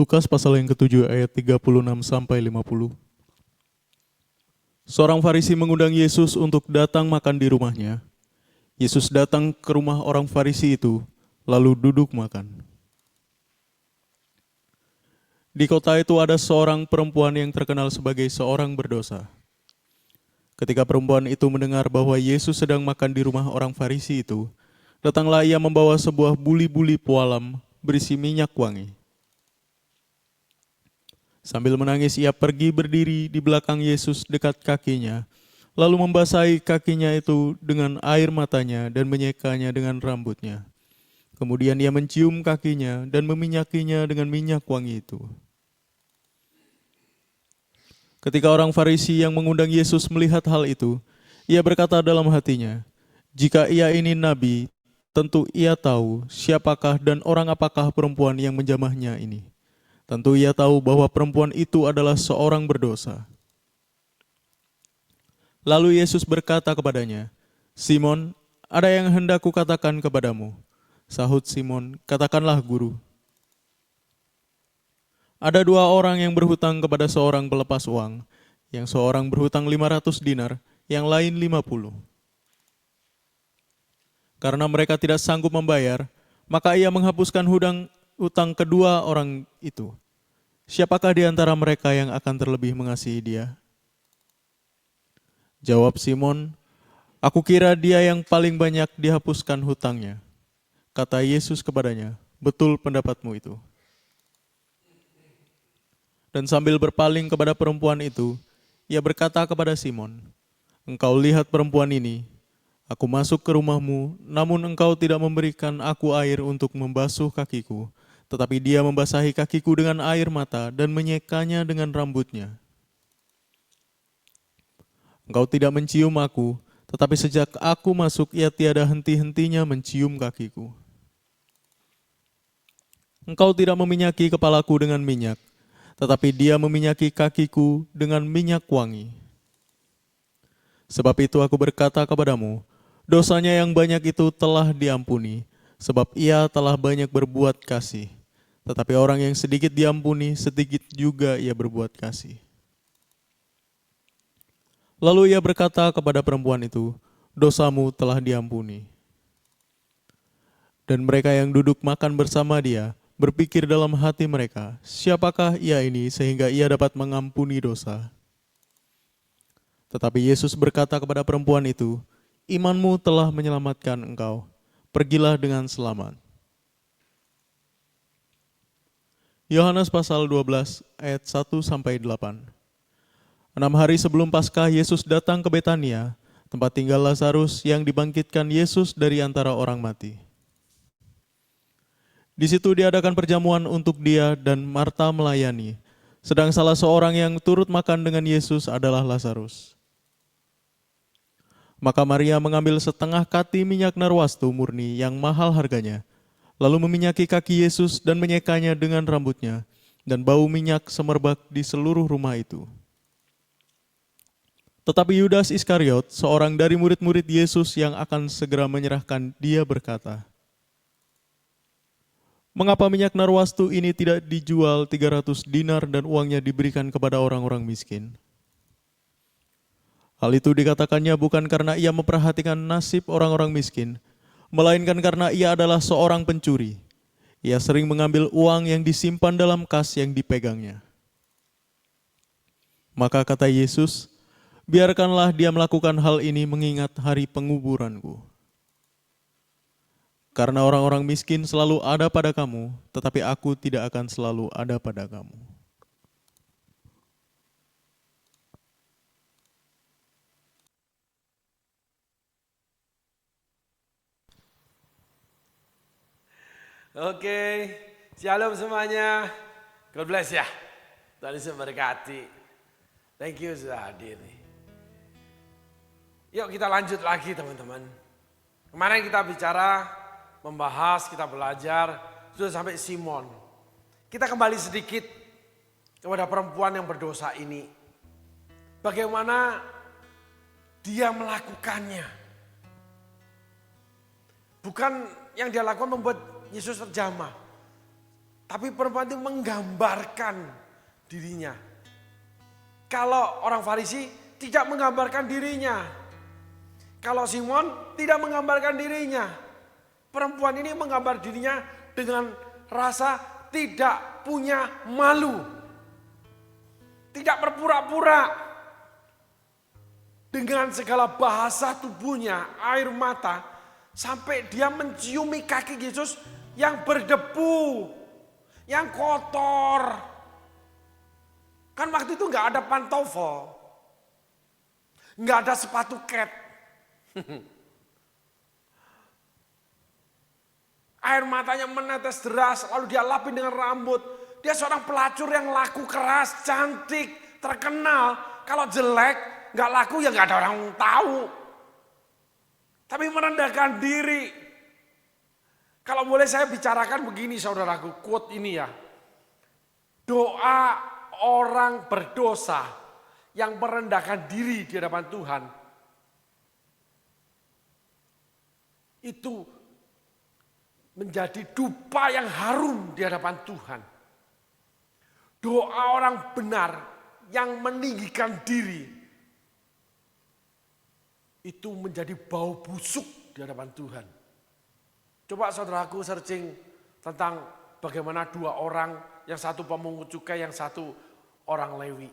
Lukas pasal yang ke-7 ayat 36 sampai 50. Seorang Farisi mengundang Yesus untuk datang makan di rumahnya. Yesus datang ke rumah orang Farisi itu, lalu duduk makan. Di kota itu ada seorang perempuan yang terkenal sebagai seorang berdosa. Ketika perempuan itu mendengar bahwa Yesus sedang makan di rumah orang Farisi itu, datanglah ia membawa sebuah buli-buli pualam berisi minyak wangi. Sambil menangis ia pergi berdiri di belakang Yesus dekat kakinya, lalu membasahi kakinya itu dengan air matanya dan menyekanya dengan rambutnya. Kemudian ia mencium kakinya dan meminyakinya dengan minyak wangi itu. Ketika orang Farisi yang mengundang Yesus melihat hal itu, ia berkata dalam hatinya, "Jika ia ini nabi, tentu ia tahu siapakah dan orang apakah perempuan yang menjamahnya ini. Tentu ia tahu bahwa perempuan itu adalah seorang berdosa." Lalu Yesus berkata kepadanya, "Simon, ada yang hendak kukatakan kepadamu." Sahut Simon, "Katakanlah, Guru." Ada dua orang yang berhutang kepada seorang pelepas uang. Yang seorang berhutang 500 dinar, yang lain 50. Karena mereka tidak sanggup membayar, maka ia menghapuskan hutang kedua orang itu. Siapakah di antara mereka yang akan terlebih mengasihi dia? Jawab Simon, "Aku kira dia yang paling banyak dihapuskan hutangnya." Kata Yesus kepadanya, "Betul pendapatmu itu." Dan sambil berpaling kepada perempuan itu, ia berkata kepada Simon, "Engkau lihat perempuan ini, aku masuk ke rumahmu, namun engkau tidak memberikan aku air untuk membasuh kakiku, tetapi dia membasahi kakiku dengan air mata dan menyekanya dengan rambutnya. Engkau tidak mencium aku, tetapi sejak aku masuk ia tiada henti-hentinya mencium kakiku. Engkau tidak meminyaki kepalaku dengan minyak, tetapi dia meminyaki kakiku dengan minyak wangi. Sebab itu aku berkata kepadamu, dosanya yang banyak itu telah diampuni, sebab ia telah banyak berbuat kasih. Tetapi orang yang sedikit diampuni, sedikit juga ia berbuat kasih." Lalu ia berkata kepada perempuan itu, "Dosamu telah diampuni." Dan mereka yang duduk makan bersama dia, berpikir dalam hati mereka, siapakah ia ini sehingga ia dapat mengampuni dosa? Tetapi Yesus berkata kepada perempuan itu, "Imanmu telah menyelamatkan engkau. Pergilah dengan selamat." Yohanes pasal 12 ayat 1 sampai 8. 6 hari sebelum Paskah, Yesus datang ke Betania, tempat tinggal Lazarus yang dibangkitkan Yesus dari antara orang mati. Di situ diadakan perjamuan untuk dia dan Marta melayani, sedang salah seorang yang turut makan dengan Yesus adalah Lazarus. Maka Maria mengambil setengah kati minyak narwastu murni yang mahal harganya, lalu meminyaki kaki Yesus dan menyekanya dengan rambutnya, dan bau minyak semerbak di seluruh rumah itu. Tetapi Yudas Iskariot, seorang dari murid-murid Yesus yang akan segera menyerahkan dia berkata, "Mengapa minyak narwastu ini tidak dijual 300 dinar dan uangnya diberikan kepada orang-orang miskin?" Hal itu dikatakannya bukan karena ia memperhatikan nasib orang-orang miskin, melainkan karena ia adalah seorang pencuri. Ia sering mengambil uang yang disimpan dalam kas yang dipegangnya. Maka kata Yesus, "Biarkanlah dia melakukan hal ini mengingat hari penguburanku. Karena orang-orang miskin selalu ada pada kamu, tetapi aku tidak akan selalu ada pada kamu." Oke, shalom semuanya. God bless ya. Tuhan Yesus memberkati. Thank you sudah hadir nih. Yuk kita lanjut lagi teman-teman. Kemarin kita bicara, membahas, kita belajar, sudah sampai Simon. Kita kembali sedikit kepada perempuan yang berdosa ini. Bagaimana dia melakukannya. Bukan yang dia lakukan membuat Yesus terjamah. Tapi perempuan itu menggambarkan dirinya. Kalau orang Farisi tidak menggambarkan dirinya. Kalau Simon tidak menggambarkan dirinya. Perempuan ini menggambar dirinya dengan rasa tidak punya malu. Tidak berpura-pura. Dengan segala bahasa tubuhnya, air mata, sampai dia menciumi kaki Yesus yang berdebu, yang kotor. Kan waktu itu nggak ada pantofel, nggak ada sepatu cat. Air matanya menetes deras, lalu dia lapin dengan rambut. Dia seorang pelacur yang laku keras, cantik, terkenal. Kalau jelek, nggak laku ya nggak ada orang tahu. Tapi merendahkan diri. Kalau boleh saya bicarakan begini saudaraku, quote ini ya. Doa orang berdosa yang merendahkan diri di hadapan Tuhan. Itu menjadi dupa yang harum di hadapan Tuhan. Doa orang benar yang meninggikan diri itu menjadi bau busuk di hadapan Tuhan. Coba saudaraku searching tentang bagaimana dua orang, yang satu pemungut cukai, yang satu orang Lewi.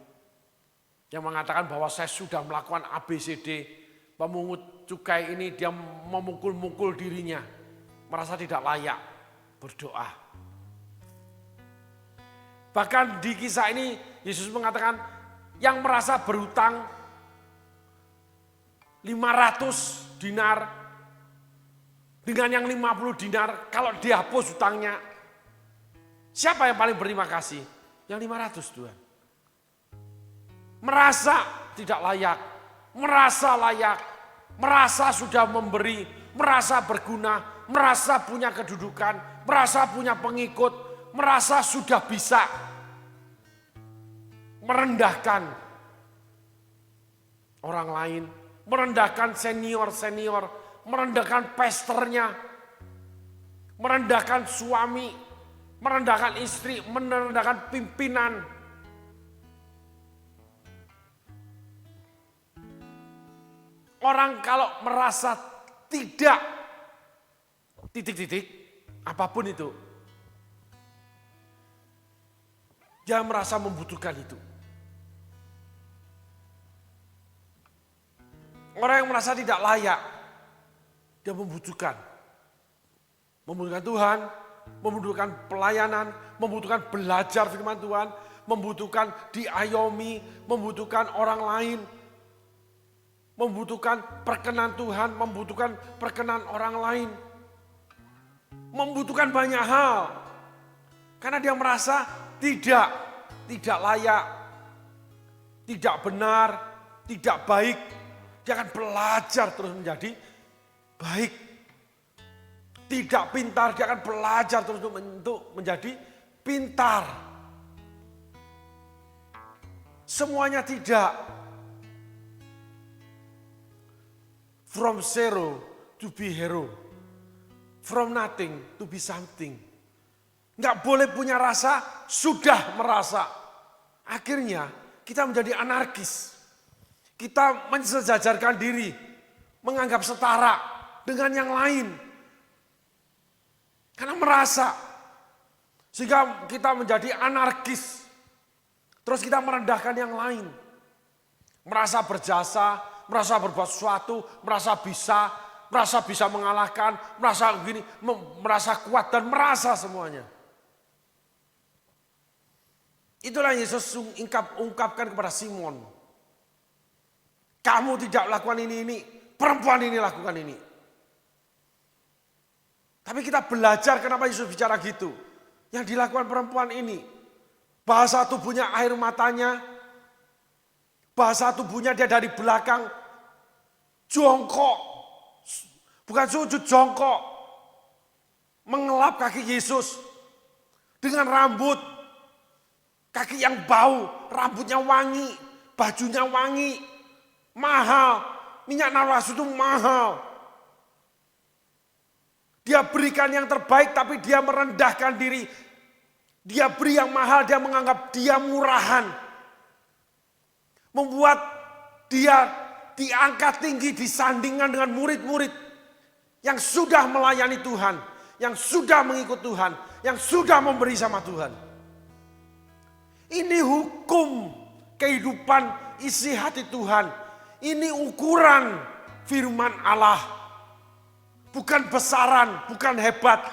Yang mengatakan bahwa saya sudah melakukan ABCD, pemungut cukai ini dia memukul-mukul dirinya, merasa tidak layak berdoa. Bahkan di kisah ini Yesus mengatakan yang merasa berhutang 500 dinar dengan yang 50 dinar, kalau dihapus hutangnya, siapa yang paling berterima kasih? Yang 500 Tuhan. Merasa tidak layak, merasa layak, merasa sudah memberi, merasa berguna, merasa punya kedudukan, merasa punya pengikut, merasa sudah bisa merendahkan orang lain, merendahkan senior-senior, merendahkan pesternya, merendahkan suami, merendahkan istri, merendahkan pimpinan. Orang kalau merasa tidak titik-titik, apapun itu, dia merasa membutuhkan itu. Orang yang merasa tidak layak, dia membutuhkan. Membutuhkan Tuhan, membutuhkan pelayanan, membutuhkan belajar firman Tuhan, membutuhkan diayomi, membutuhkan orang lain, membutuhkan perkenan Tuhan, membutuhkan perkenan orang lain. Membutuhkan banyak hal. Karena dia merasa tidak layak, tidak benar, tidak baik. Dia akan belajar terus menjadi baik. Tidak pintar, dia akan belajar terus untuk menjadi pintar. Semuanya tidak. From zero to be hero. From nothing to be something. Nggak boleh punya rasa, sudah merasa. Akhirnya kita menjadi anarkis. Kita mensejajarkan diri, menganggap setara dengan yang lain. Karena merasa, sehingga kita menjadi anarkis. Terus kita merendahkan yang lain. Merasa berjasa, merasa berbuat sesuatu, merasa bisa mengalahkan, merasa begini, merasa kuat dan merasa semuanya. Itulah yang Yesus ungkapkan kepada Simon. Kamu tidak lakukan ini, perempuan ini lakukan ini. Tapi kita belajar kenapa Yesus bicara gitu. Yang dilakukan perempuan ini. Bahasa tubuhnya air matanya. Bahasa tubuhnya dia dari belakang. Jongkok. Bukan sujud, jongkok. Mengelap kaki Yesus. Dengan rambut. Kaki yang bau. Rambutnya wangi. Bajunya wangi. Mahal, minyak narwastu itu mahal. Dia berikan yang terbaik tapi dia merendahkan diri. Dia beri yang mahal, dia menganggap dia murahan. Membuat dia diangkat tinggi, disandingkan dengan murid-murid yang sudah melayani Tuhan, yang sudah mengikut Tuhan, yang sudah memberi sama Tuhan. Ini hukum kehidupan isi hati Tuhan. Ini ukuran firman Allah. Bukan besaran, bukan hebat,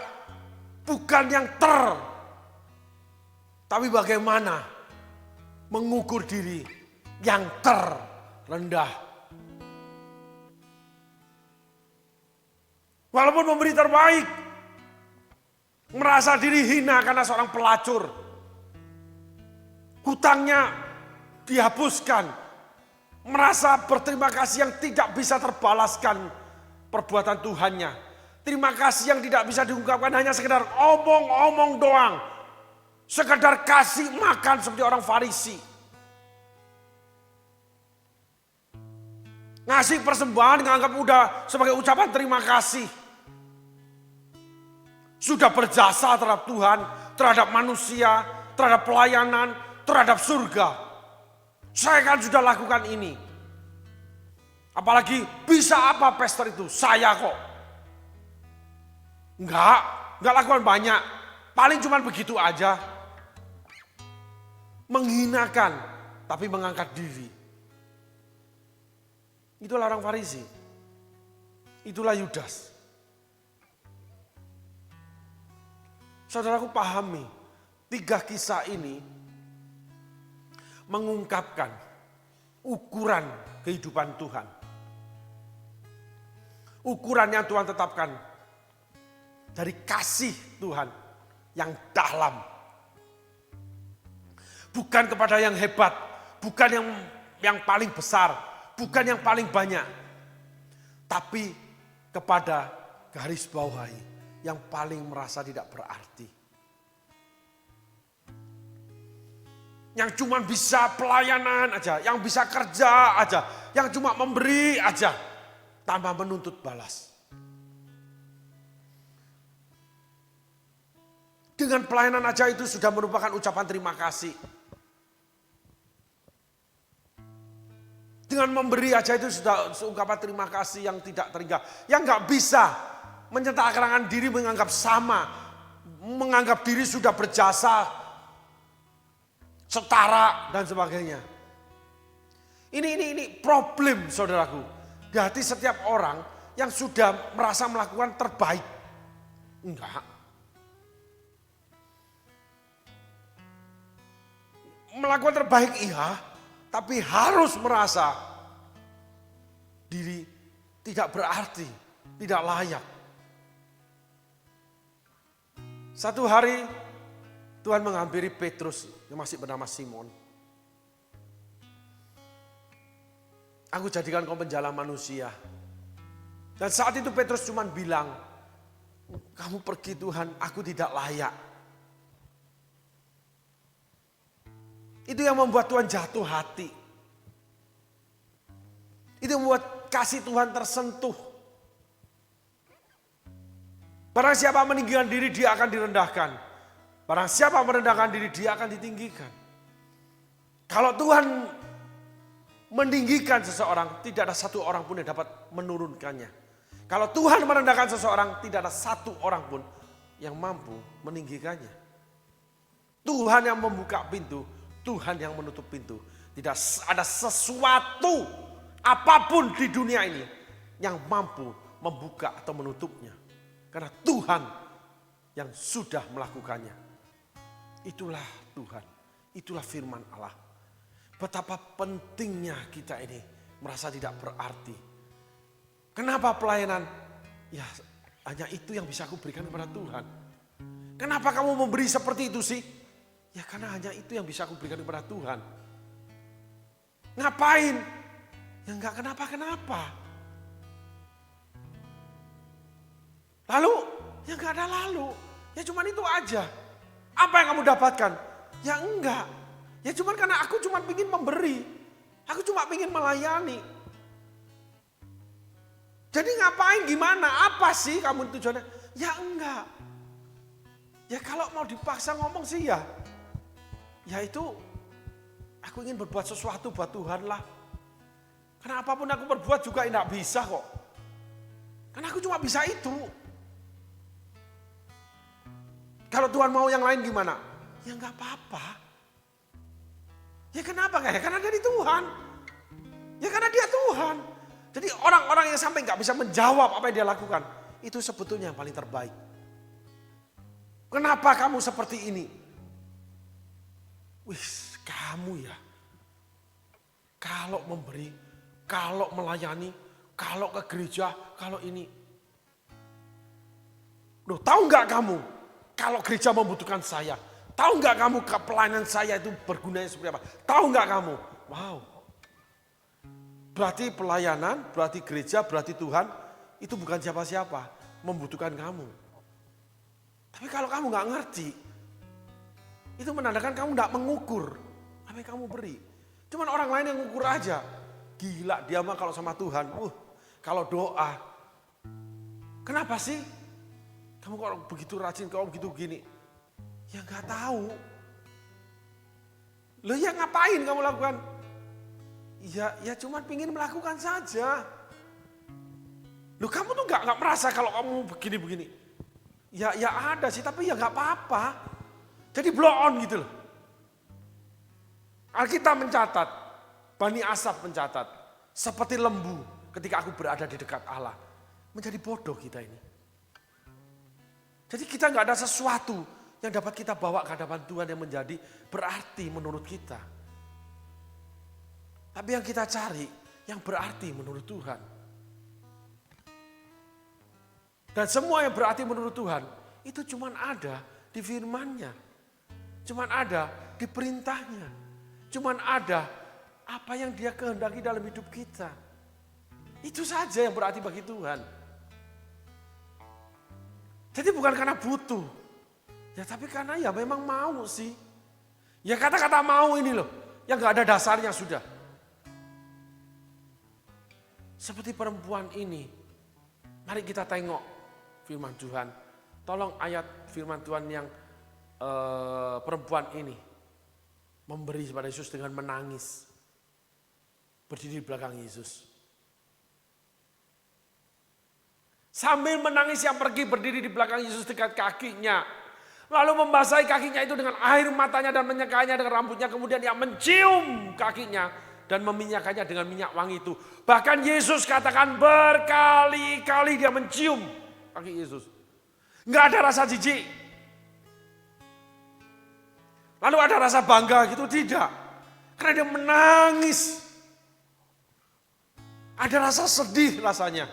bukan yang tapi bagaimana mengukur diri yang terendah. Walaupun memberi terbaik, merasa diri hina karena seorang pelacur. Hutangnya dihapuskan, merasa berterima kasih yang tidak bisa terbalaskan perbuatan Tuhannya. Terima kasih yang tidak bisa diungkapkan, hanya sekedar omong-omong doang. Sekedar kasih makan seperti orang Farisi. Ngasih persembahan menganggap udah sebagai ucapan terima kasih. Sudah berjasa terhadap Tuhan, terhadap manusia, terhadap pelayanan, terhadap surga. Saya kan sudah lakukan ini. Apalagi bisa apa pester itu? Saya kok. Enggak lakukan banyak. Paling cuma begitu aja. Menghinakan, tapi mengangkat diri. Itulah orang Farisi. Itulah Yudas. Saudaraku pahami, 3 kisah ini mengungkapkan ukuran kehidupan Tuhan. Ukuran yang Tuhan tetapkan dari kasih Tuhan yang dalam. Bukan kepada yang hebat, bukan yang paling besar, bukan yang paling banyak. Tapi kepada garis bawahi yang paling merasa tidak berarti. Yang cuma bisa pelayanan aja, yang bisa kerja aja, yang cuma memberi aja, tanpa menuntut balas. Dengan pelayanan aja itu sudah merupakan ucapan terima kasih. Dengan memberi aja itu sudah ungkapan terima kasih yang tidak terhingga. Yang gak bisa menyentakkan diri menganggap sama. Menganggap diri sudah berjasa, setara dan sebagainya. Ini problem saudaraku. Di hati setiap orang yang sudah merasa melakukan terbaik. Enggak. Melakukan terbaik iya, tapi harus merasa diri tidak berarti, tidak layak. Satu hari Tuhan menghampiri Petrus yang masih bernama Simon. Aku jadikan kau penjala manusia. Dan saat itu Petrus cuma bilang, kamu pergi Tuhan, aku tidak layak. Itu yang membuat Tuhan jatuh hati. Itu yang membuat kasih Tuhan tersentuh. Barang siapa meninggikan diri, dia akan direndahkan. Barang siapa merendahkan diri, dia akan ditinggikan. Kalau Tuhan meninggikan seseorang, tidak ada satu orang pun yang dapat menurunkannya. Kalau Tuhan merendahkan seseorang, tidak ada satu orang pun yang mampu meninggikannya. Tuhan yang membuka pintu, Tuhan yang menutup pintu. Tidak ada sesuatu apapun di dunia ini yang mampu membuka atau menutupnya. Karena Tuhan yang sudah melakukannya. Itulah Tuhan, itulah firman Allah. Betapa pentingnya kita ini merasa tidak berarti. Kenapa pelayanan? Ya hanya itu yang bisa aku berikan kepada Tuhan. Kenapa kamu memberi seperti itu sih? Ya karena hanya itu yang bisa aku berikan kepada Tuhan. Ngapain? Ya enggak kenapa-kenapa. Lalu? Ya enggak ada lalu. Ya cuman itu aja. Apa yang kamu dapatkan? Ya enggak. Ya cuman karena aku cuma ingin memberi. Aku cuma ingin melayani. Jadi ngapain gimana? Apa sih kamu tujuannya? Ya enggak. Ya kalau mau dipaksa ngomong sih ya itu aku ingin berbuat sesuatu buat Tuhan lah. Karena apapun aku berbuat juga tidak bisa kok. Karena aku cuma bisa itu. Kalau Tuhan mau yang lain gimana? Ya nggak apa-apa. Ya kenapa nggak ya? Karena dia Tuhan. Ya karena dia Tuhan. Jadi orang-orang yang sampai nggak bisa menjawab apa yang dia lakukan, itu sebetulnya yang paling terbaik. Kenapa kamu seperti ini? Wih, kamu ya. Kalau memberi, kalau melayani, kalau ke gereja, kalau ini. Loh, tahu nggak kamu? Kalau gereja membutuhkan saya, tahu nggak kamu pelayanan saya itu bergunanya seperti apa? Tahu nggak kamu? Wow. Berarti pelayanan, berarti gereja, berarti Tuhan itu bukan siapa-siapa, membutuhkan kamu. Tapi kalau kamu nggak ngerti, itu menandakan kamu nggak mengukur apa yang kamu beri. Cuman orang lain yang mengukur aja. Gila dia mah kalau sama Tuhan, kalau doa. Kenapa sih? Kamu kok begitu rajin, kamu begitu gini. Ya nggak tahu. Loh ya ngapain kamu lakukan? Ya cuma pingin melakukan saja. Loh kamu tuh nggak merasa kalau kamu begini-begini. Ya ada sih, tapi ya nggak apa-apa. Jadi blow on gitu loh. Alkitab mencatat, Bani Asaf mencatat, seperti lembu ketika aku berada di dekat Allah. Menjadi bodoh kita ini. Jadi kita nggak ada sesuatu yang dapat kita bawa ke hadapan Tuhan yang menjadi berarti menurut kita. Tapi yang kita cari yang berarti menurut Tuhan. Dan semua yang berarti menurut Tuhan itu cuma ada di firman-Nya. Cuma ada di perintahnya. Cuma ada apa yang dia kehendaki dalam hidup kita. Itu saja yang berarti bagi Tuhan. Jadi bukan karena butuh. Ya tapi karena ya memang mau sih. Ya kata-kata mau ini loh. Yang gak ada dasarnya sudah. Seperti perempuan ini. Mari kita tengok firman Tuhan. Tolong ayat firman Tuhan yang perempuan ini. Memberi kepada Yesus dengan menangis. Berdiri di belakang Yesus. Sambil menangis yang pergi berdiri di belakang Yesus dekat kakinya. Lalu membasahi kakinya itu dengan air matanya dan menyekanya dengan rambutnya. Kemudian dia mencium kakinya dan meminyakannya dengan minyak wangi itu. Bahkan Yesus katakan berkali-kali dia mencium kaki Yesus. Enggak ada rasa jijik. Lalu ada rasa bangga gitu, tidak. Karena dia menangis. Ada rasa sedih rasanya.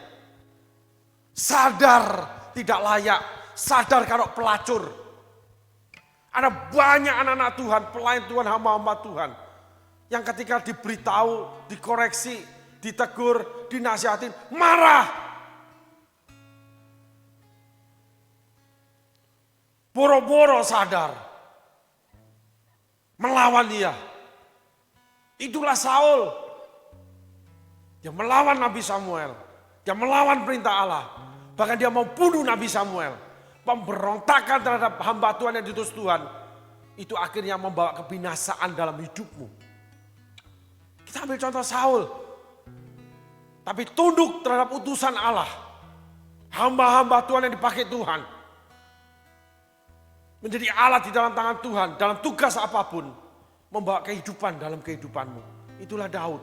Sadar tidak layak, sadar kalau pelacur. Ada banyak anak-anak Tuhan, pelayan Tuhan, hamba-hamba Tuhan. Yang ketika diberitahu, dikoreksi, ditegur, dinasihatin, marah. Boro-boro sadar. Melawan dia. Itulah Saul. Yang melawan Nabi Samuel. Yang melawan perintah Allah. Bahkan dia mau bunuh Nabi Samuel. Pemberontakan terhadap hamba Tuhan yang diutus Tuhan. Itu akhirnya membawa kebinasaan dalam hidupmu. Kita ambil contoh Saul. Tapi tunduk terhadap utusan Allah. Hamba-hamba Tuhan yang dipakai Tuhan. Menjadi alat di dalam tangan Tuhan. Dalam tugas apapun. Membawa kehidupan dalam kehidupanmu. Itulah Daud.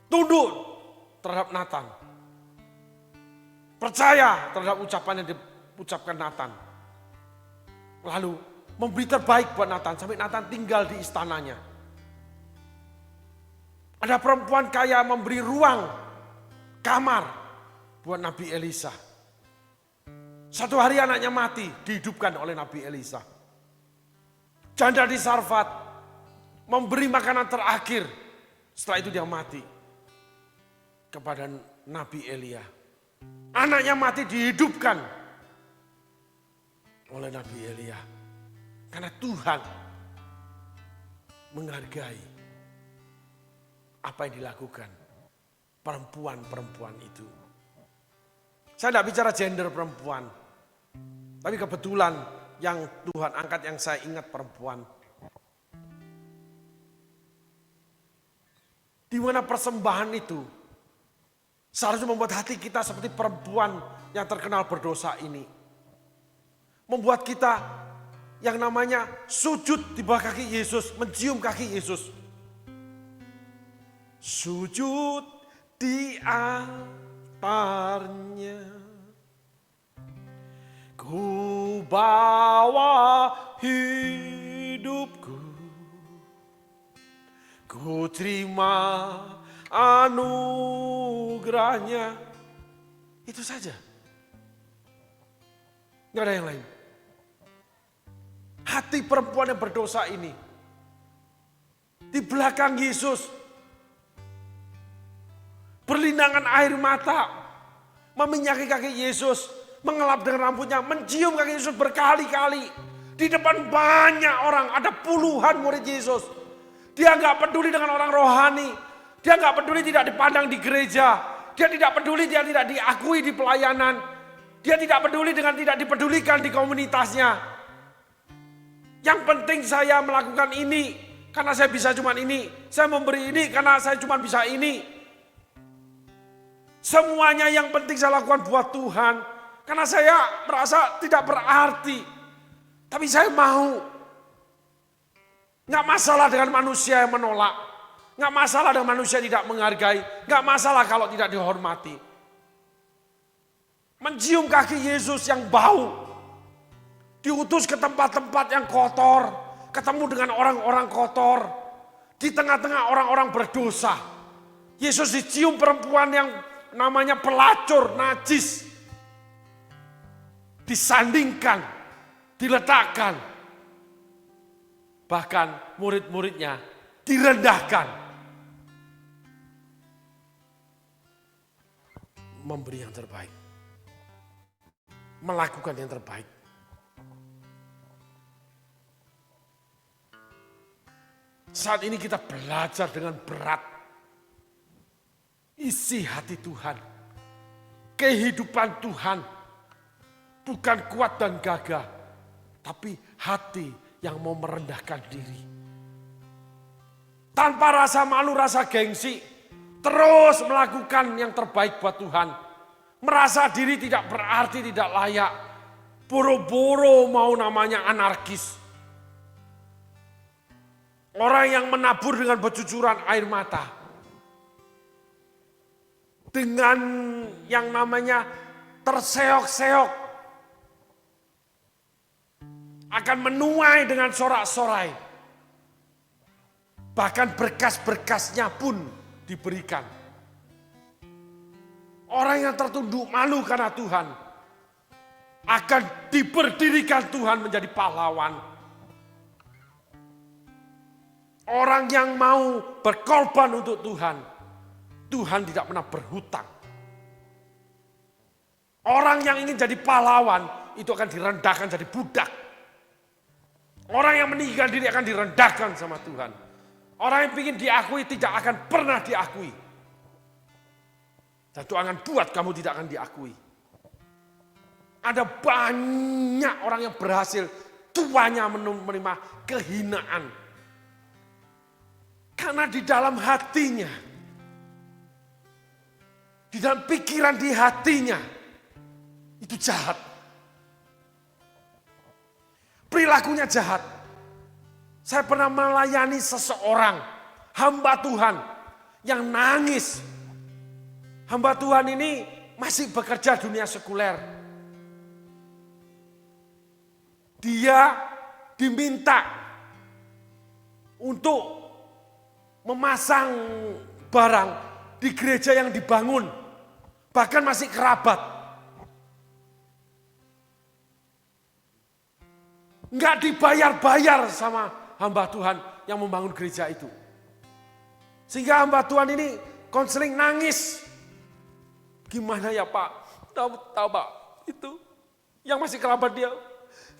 Tunduk terhadap Nathan. Percaya terhadap ucapan yang diucapkan Nathan. Lalu memberi terbaik buat Nathan. Sampai Nathan tinggal di istananya. Ada perempuan kaya memberi ruang kamar buat Nabi Elisa. Satu hari anaknya mati, dihidupkan oleh Nabi Elisa. Janda di Sarfat memberi makanan terakhir. Setelah itu dia mati. Kepada Nabi Elia. Anaknya mati dihidupkan oleh Nabi Elia. Karena Tuhan menghargai apa yang dilakukan perempuan-perempuan itu. Saya tidak bicara gender perempuan. Tapi kebetulan yang Tuhan angkat yang saya ingat perempuan. Di mana persembahan itu seharusnya membuat hati kita seperti perempuan yang terkenal berdosa ini. Membuat kita yang namanya sujud di bawah kaki Yesus, mencium kaki Yesus. Sujud di altarnya, ku bawa hidupku, ku terima anugerahnya. Itu saja. Nggak ada yang lain. Hati perempuan yang berdosa ini di belakang Yesus, berlinangan air mata, meminyaki kaki Yesus, mengelap dengan rambutnya, mencium kaki Yesus berkali-kali. Di depan banyak orang, ada puluhan murid Yesus. Dia nggak peduli dengan orang rohani, dia nggak peduli tidak dipandang di gereja, dia tidak peduli dia tidak diakui di pelayanan, dia tidak peduli dengan tidak dipedulikan di komunitasnya. Yang penting saya melakukan ini karena saya bisa cuma ini, saya memberi ini karena saya cuma bisa ini. Semuanya yang penting saya lakukan buat Tuhan. Karena saya merasa tidak berarti. Tapi saya mau. Nggak masalah dengan manusia yang menolak. Nggak masalah dengan manusia yang tidak menghargai. Nggak masalah kalau tidak dihormati. Mencium kaki Yesus yang bau. Diutus ke tempat-tempat yang kotor. Ketemu dengan orang-orang kotor. Di tengah-tengah orang-orang berdosa. Yesus dicium perempuan yang namanya pelacur, najis. Disandingkan, diletakkan. Bahkan murid-muridnya direndahkan. Memberi yang terbaik. Melakukan yang terbaik. Saat ini kita belajar dengan berat. Isi hati Tuhan. Kehidupan Tuhan. Bukan kuat dan gagah. Tapi hati yang mau merendahkan diri. Tanpa rasa malu, rasa gengsi. Terus melakukan yang terbaik buat Tuhan. Merasa diri tidak berarti, tidak layak. Boro-boro mau namanya anarkis. Orang yang menabur dengan bercucuran air mata. Dengan yang namanya terseok-seok. Akan menuai dengan sorak-sorai. Bahkan berkas-berkasnya pun diberikan. Orang yang tertunduk malu karena Tuhan. Akan diberdirikan Tuhan menjadi pahlawan. Orang yang mau berkorban untuk Tuhan, Tuhan tidak pernah berhutang. Orang yang ingin jadi pahlawan, itu akan direndahkan jadi budak. Orang yang meninggikan diri akan direndahkan sama Tuhan. Orang yang ingin diakui tidak akan pernah diakui. Dan Tuhan akan buat kamu tidak akan diakui. Ada banyak orang yang berhasil, tuanya menerima kehinaan. Karena di dalam hatinya, di dalam pikiran di hatinya, itu jahat. Perilakunya jahat. Saya pernah melayani seseorang, hamba Tuhan, yang nangis. Hamba Tuhan ini masih bekerja dunia sekuler. Dia diminta untuk memasang barang di gereja yang dibangun. Bahkan masih kerabat. Enggak dibayar-bayar sama hamba Tuhan yang membangun gereja itu. Sehingga hamba Tuhan ini konseling nangis. Gimana ya Pak? Tahu Pak, itu yang masih kerabat dia.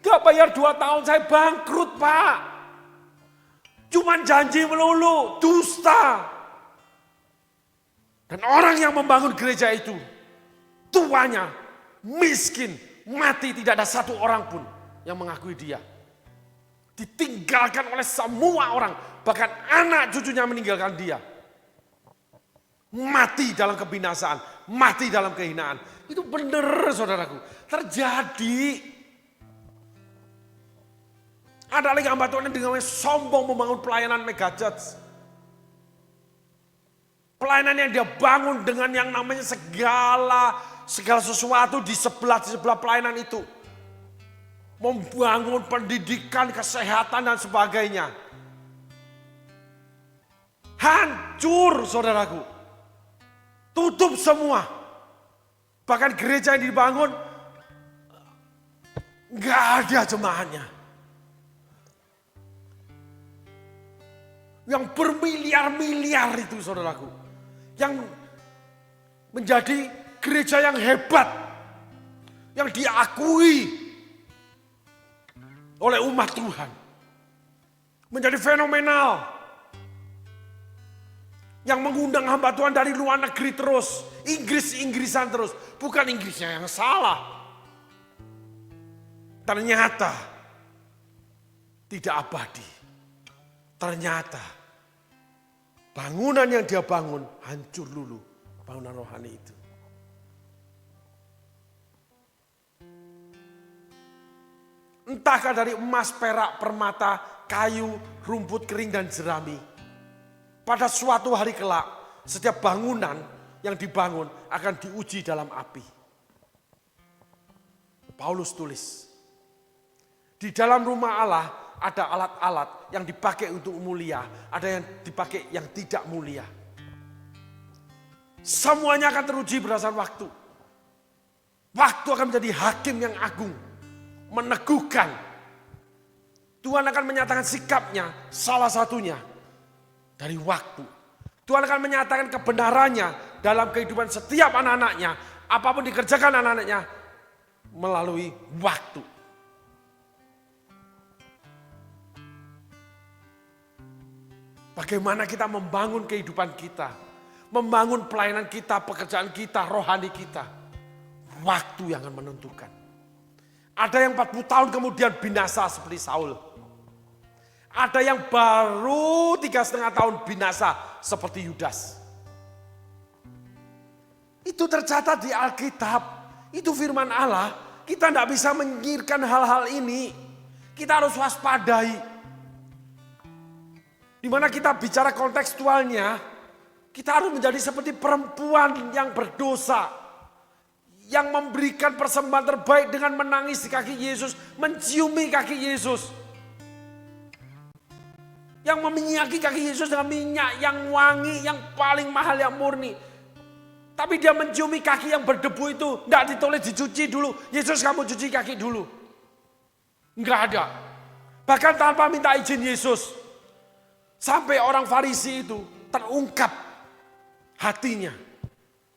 Enggak bayar 2 tahun, saya bangkrut Pak. Cuman janji melulu, dusta. Dan orang yang membangun gereja itu, tuanya miskin, mati tidak ada satu orang pun yang mengakui dia. Ditinggalkan oleh semua orang, bahkan anak cucunya meninggalkan dia. Mati dalam kebinasaan, mati dalam kehinaan. Itu benar saudaraku, terjadi. Ada lagi hamba Tuhan yang dengan sombong membangun pelayanan mega church. Pelayanan yang dia bangun dengan yang namanya segala sesuatu di sebelah pelayanan itu. Membangun pendidikan, kesehatan dan sebagainya. Hancur saudaraku. Tutup semua. Bahkan gereja yang dibangun nggak ada jemaahnya. Yang bermiliar-miliar itu saudaraku. Yang menjadi gereja yang hebat. Yang diakui oleh umat Tuhan. Menjadi fenomenal. Yang mengundang hamba Tuhan dari luar negeri terus. Inggris-Inggrisan terus. Bukan Inggrisnya yang salah. Ternyata tidak abadi. Ternyata bangunan yang dia bangun hancur dulu, bangunan rohani itu. Entahkah dari emas, perak, permata, kayu, rumput kering dan jerami. Pada suatu hari kelak, setiap bangunan yang dibangun akan diuji dalam api. Paulus tulis, di dalam rumah Allah ada alat-alat yang dipakai untuk mulia, ada yang dipakai yang tidak mulia. Semuanya akan teruji berdasarkan waktu. Waktu akan menjadi hakim yang agung, meneguhkan. Tuhan akan menyatakan sikapnya, salah satunya dari waktu. Tuhan akan menyatakan kebenarannya dalam kehidupan setiap anak-anaknya, apapun dikerjakan anak-anaknya melalui waktu. Bagaimana kita membangun kehidupan kita, membangun pelayanan kita, pekerjaan kita, rohani kita. Waktu yang akan menentukan. Ada yang 40 tahun kemudian binasa seperti Saul. Ada yang baru 3,5 tahun binasa seperti Yudas. Itu tercatat di Alkitab. Itu firman Allah. Kita tidak bisa menyingkirkan hal-hal ini. Kita harus waspadai. Di mana kita bicara kontekstualnya, kita harus menjadi seperti perempuan yang berdosa. Yang memberikan persembahan terbaik dengan menangis di kaki Yesus, menciumi kaki Yesus. Yang meminyaki kaki Yesus dengan minyak yang wangi, yang paling mahal, yang murni. Tapi dia menciumi kaki yang berdebu itu, tidak ditulis dicuci dulu. Yesus kamu cuci kaki dulu. Enggak ada. Bahkan tanpa minta izin Yesus. Sampai orang Farisi itu terungkap hatinya.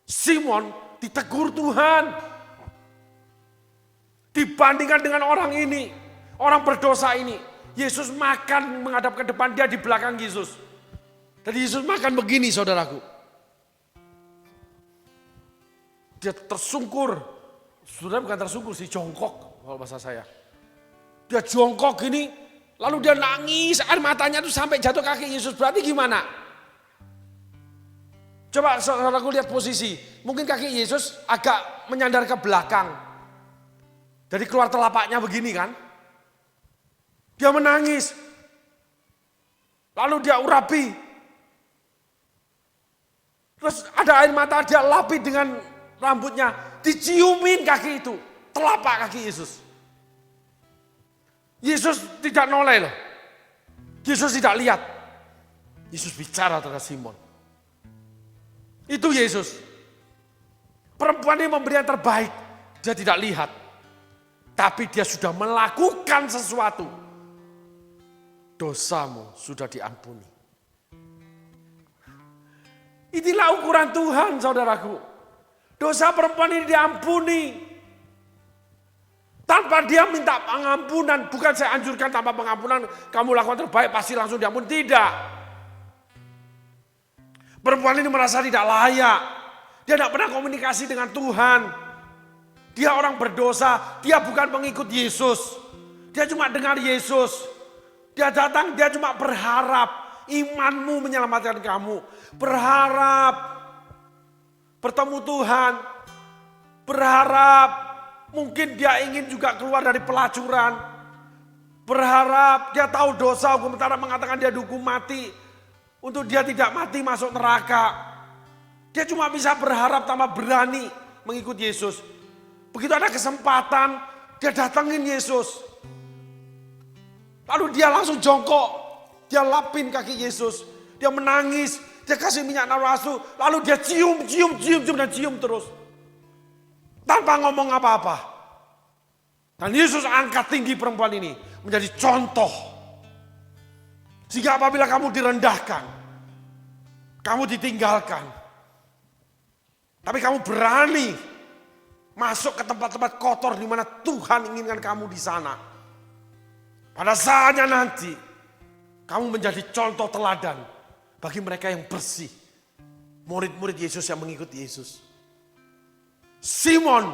Simon ditegur Tuhan. Dibandingkan dengan orang ini, orang berdosa ini. Yesus makan menghadap ke depan, dia di belakang Yesus. Jadi Yesus makan begini saudaraku. Dia tersungkur. Saudara bukan tersungkur sih, jongkok kalau bahasa saya. Dia jongkok gini. Lalu dia nangis, air matanya itu sampai jatuh kaki Yesus. Berarti gimana? Coba saudaraku lihat posisi. Mungkin kaki Yesus agak menyandar ke belakang. Jadi keluar telapaknya begini kan. Dia menangis. Lalu dia urapi. Terus ada air mata, dia lapi dengan rambutnya. Diciumin kaki itu. Telapak kaki Yesus. Yesus tidak noleh loh. Yesus tidak lihat. Yesus bicara terhadap Simon. Itu Yesus. Perempuan ini memberi yang terbaik. Dia tidak lihat. Tapi dia sudah melakukan sesuatu. Dosamu sudah diampuni. Inilah ukuran Tuhan saudaraku. Dosa perempuan ini diampuni. Tanpa dia minta pengampunan. Bukan saya anjurkan tanpa pengampunan. Kamu lakukan terbaik pasti langsung diampun. Tidak. Perempuan ini merasa tidak layak. Dia tidak pernah komunikasi dengan Tuhan. Dia orang berdosa. Dia bukan pengikut Yesus. Dia cuma dengar Yesus. Dia datang, dia cuma berharap imanmu menyelamatkan kamu. Berharap bertemu Tuhan. Berharap mungkin dia ingin juga keluar dari pelacuran. Berharap dia tahu dosa, hukum taurat mengatakan dia dihukum mati. Untuk dia tidak mati masuk neraka. Dia cuma bisa berharap tanpa berani mengikut Yesus. Begitu ada kesempatan, dia datangin Yesus. Lalu dia langsung jongkok, dia lapin kaki Yesus. Dia menangis, dia kasih minyak narwastu. Lalu dia cium dan cium terus. Tanpa ngomong apa-apa. Dan Yesus angkat tinggi perempuan ini menjadi contoh. Sehingga apabila kamu direndahkan, kamu ditinggalkan, tapi kamu berani masuk ke tempat-tempat kotor di mana Tuhan inginkan kamu di sana. Pada saatnya nanti, kamu menjadi contoh teladan bagi mereka yang bersih. Murid-murid Yesus yang mengikuti Yesus. Simon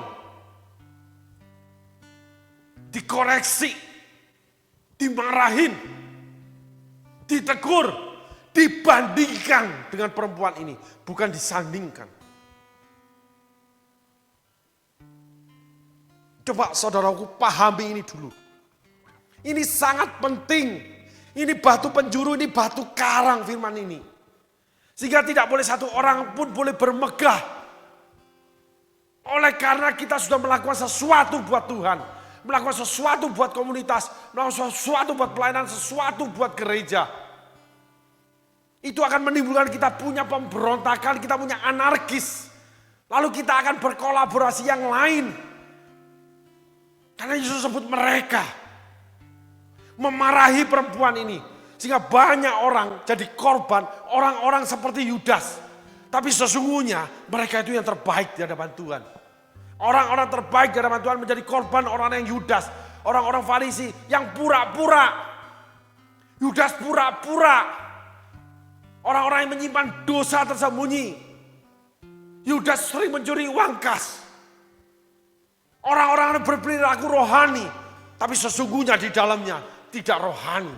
dikoreksi, dimarahin, ditegur, dibandingkan dengan perempuan ini, bukan disandingkan. Coba saudaraku pahami ini dulu. Ini sangat penting. Ini batu penjuru, ini batu karang firman ini. Sehingga tidak boleh satu orang pun boleh bermegah. Oleh karena kita sudah melakukan sesuatu buat Tuhan. Melakukan sesuatu buat komunitas. Melakukan sesuatu buat pelayanan, sesuatu buat gereja. Itu akan menimbulkan kita punya pemberontakan, kita punya anarkis. Lalu kita akan berkolaborasi yang lain. Karena Yesus sebut mereka. Memarahi perempuan ini. Sehingga banyak orang jadi korban, orang-orang seperti Yudas. Tapi sesungguhnya mereka itu yang terbaik di hadapan Tuhan. Orang-orang terbaik di hadapan Tuhan menjadi korban orang yang Yudas. Orang-orang Farisi yang pura-pura. Yudas pura-pura. Orang-orang yang menyimpan dosa tersembunyi. Yudas sering mencuri uang kas. Orang-orang yang berperilaku rohani. Tapi sesungguhnya di dalamnya tidak rohani.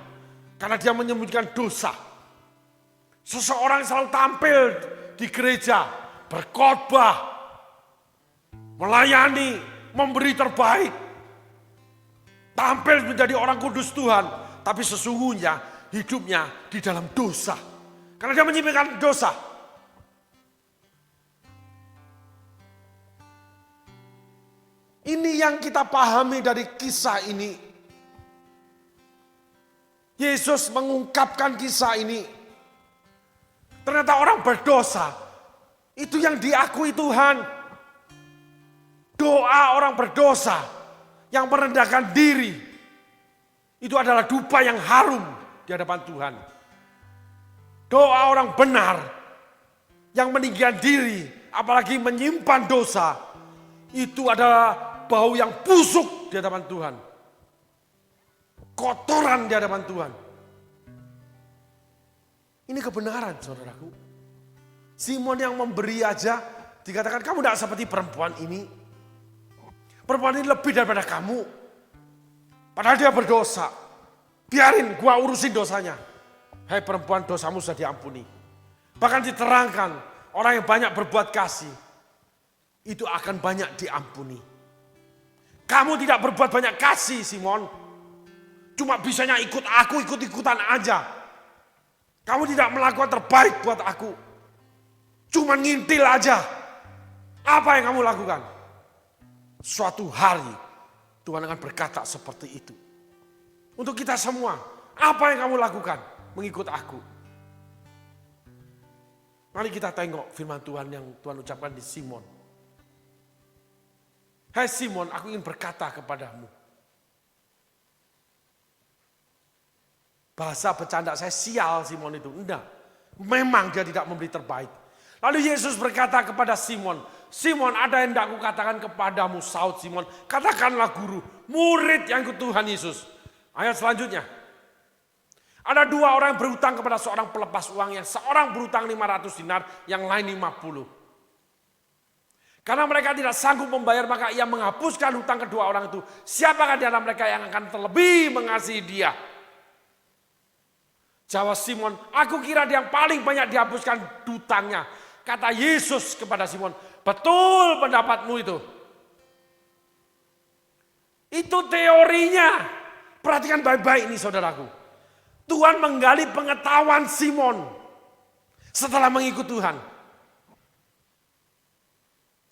Karena dia menyembunyikan dosa. Seseorang yang selalu tampil di gereja. Berkhotbah. Melayani. Memberi terbaik. Tampil menjadi orang kudus Tuhan. Tapi sesungguhnya hidupnya di dalam dosa. Karena dia menyimpan dosa. Ini yang kita pahami dari kisah ini. Yesus mengungkapkan kisah ini. Ternyata orang berdosa. Itu yang diakui Tuhan. Doa orang berdosa. Yang merendahkan diri. Itu adalah dupa yang harum di hadapan Tuhan. Doa orang benar. Yang meninggikan diri. Apalagi menyimpan dosa. Itu adalah bau yang busuk di hadapan Tuhan. Kotoran di hadapan Tuhan. Ini kebenaran saudaraku. Simon yang memberi aja dikatakan kamu tidak seperti perempuan ini. Perempuan ini lebih daripada kamu. Padahal dia berdosa. Biarin gua urusin dosanya. Hai perempuan, dosamu sudah diampuni. Bahkan diterangkan orang yang banyak berbuat kasih. Itu akan banyak diampuni. Kamu tidak berbuat banyak kasih Simon. Cuma bisanya ikut aku, ikut-ikutan aja. Kamu tidak melakukan terbaik buat aku. Cuma ngintil aja. Apa yang kamu lakukan? Suatu hari Tuhan akan berkata seperti itu. Untuk kita semua, apa yang kamu lakukan? Mengikut aku. Mari kita tengok firman Tuhan yang Tuhan ucapkan di Simon. Hai Simon, aku ingin berkata kepadamu. Bahasa bercanda saya sial Simon itu. Enggak. Memang dia tidak memberi terbaik. Lalu Yesus berkata kepada Simon. Simon, ada yang hendak kukatakan kepadamu, saud Simon. Katakanlah guru, murid yang ikut Tuhan Yesus. Ayat selanjutnya. Ada dua orang yang berhutang kepada seorang pelepas uang. Yang seorang berhutang 500 dinar, yang lain 50. Karena mereka tidak sanggup membayar, maka ia menghapuskan hutang kedua orang itu. Siapakah di antara mereka yang akan terlebih mengasihi dia? Jawab Simon, aku kira dia yang paling banyak dihapuskan hutangnya. Kata Yesus kepada Simon, betul pendapatmu itu. Itu teorinya. Perhatikan baik-baik ini saudaraku. Tuhan menggali pengetahuan Simon setelah mengikut Tuhan.